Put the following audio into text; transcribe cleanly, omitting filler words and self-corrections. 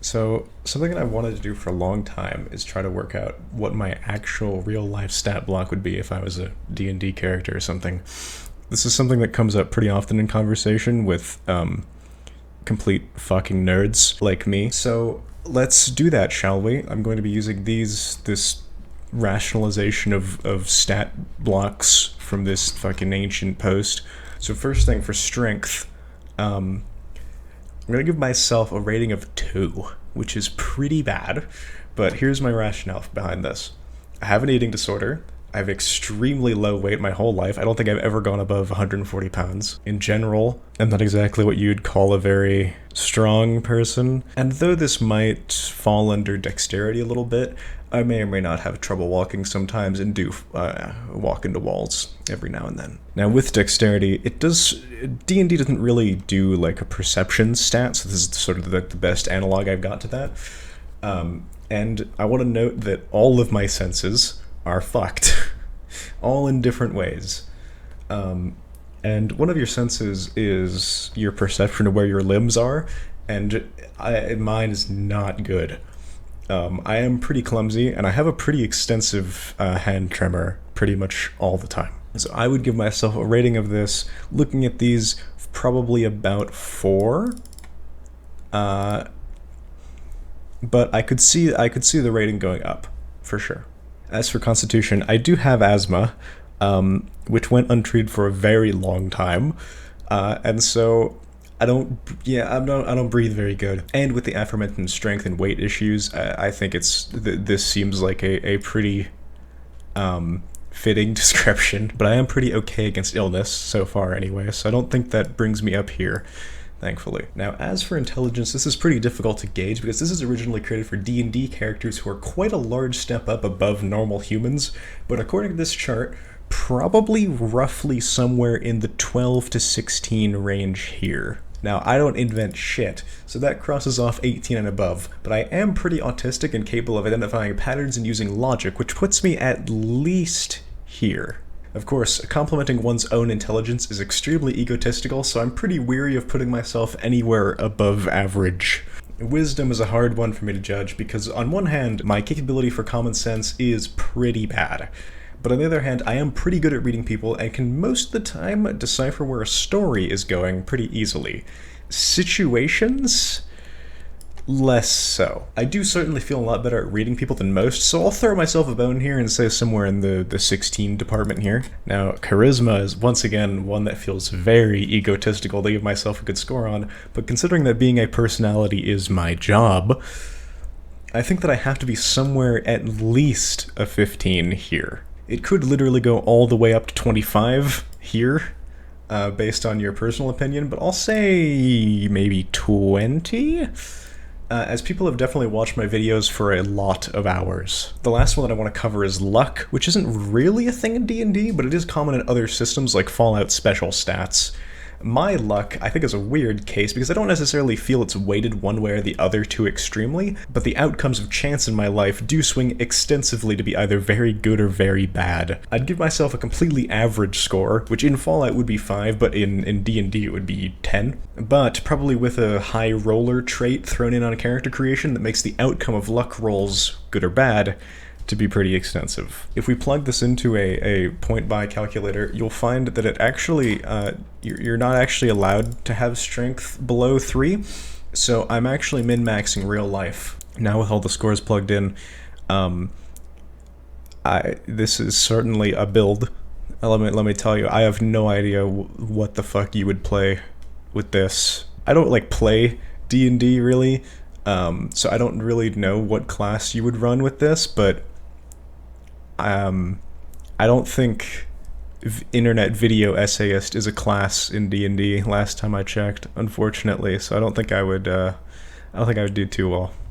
So, something that I've wanted to do for a long time is try to work out what my actual real life stat block would be if I was a D&D character or something. This is something that comes up pretty often in conversation with complete fucking nerds like me. So, let's do that, shall we? I'm going to be using this rationalization of stat blocks from this fucking ancient post. So, first thing for strength, I'm going to give myself a rating of 2, which is pretty bad, but here's my rationale behind this. I have an eating disorder. I have extremely low weight my whole life. I don't think I've ever gone above 140 pounds. In general, I'm not exactly what you'd call a very strong person. And though this might fall under dexterity a little bit, I may or may not have trouble walking sometimes and do walk into walls every now and then. Now with dexterity, D&D doesn't really do like a perception stat, so this is sort of the best analog I've got to that. And I want to note that all of my senses are fucked, all in different ways. And one of your senses is your perception of where your limbs are, and mine is not good. I am pretty clumsy, and I have a pretty extensive hand tremor pretty much all the time. So I would give myself a rating of this, looking at these, probably about 4. But I could see the rating going up, for sure. As for constitution, I do have asthma, which went untreated for a very long time, and so I don't breathe very good. And with the aforementioned strength and weight issues, I think this seems like a pretty fitting description. But I am pretty okay against illness so far, anyway. So I don't think that brings me up here, thankfully. Now, as for intelligence, this is pretty difficult to gauge because this is originally created for D&D characters who are quite a large step up above normal humans, but according to this chart, probably roughly somewhere in the 12 to 16 range here. Now, I don't invent shit, so that crosses off 18 and above, but I am pretty autistic and capable of identifying patterns and using logic, which puts me at least here. Of course, complimenting one's own intelligence is extremely egotistical, so I'm pretty weary of putting myself anywhere above average. Wisdom is a hard one for me to judge because, on one hand, my capability for common sense is pretty bad. But on the other hand, I am pretty good at reading people and can most of the time decipher where a story is going pretty easily. Situations? Less so. I do certainly feel a lot better at reading people than most, so I'll throw myself a bone here and say somewhere in the 16 department here. Now, charisma is once again one that feels very egotistical to give myself a good score on, but considering that being a personality is my job, I think that I have to be somewhere at least a 15 here. It could literally go all the way up to 25 here, based on your personal opinion, but I'll say maybe 20? As people have definitely watched my videos for a lot of hours. The last one that I want to cover is luck, which isn't really a thing in D&D, but it is common in other systems like Fallout special stats. My luck, I think, is a weird case because I don't necessarily feel it's weighted one way or the other too extremely, but the outcomes of chance in my life do swing extensively to be either very good or very bad. I'd give myself a completely average score, which in Fallout would be 5, but in D&D it would be 10. But probably with a high roller trait thrown in on a character creation that makes the outcome of luck rolls, good or bad, to be pretty extensive. If we plug this into a point-buy calculator, you'll find that it actually, you're not actually allowed to have strength below 3, so I'm actually min-maxing real life. Now with all the scores plugged in, this is certainly a build. Let me tell you, I have no idea what the fuck you would play with this. I don't play D&D really, so I don't really know what class you would run with this, but I don't think internet video essayist is a class in D&D last time I checked, unfortunately, so I don't think I would do too well.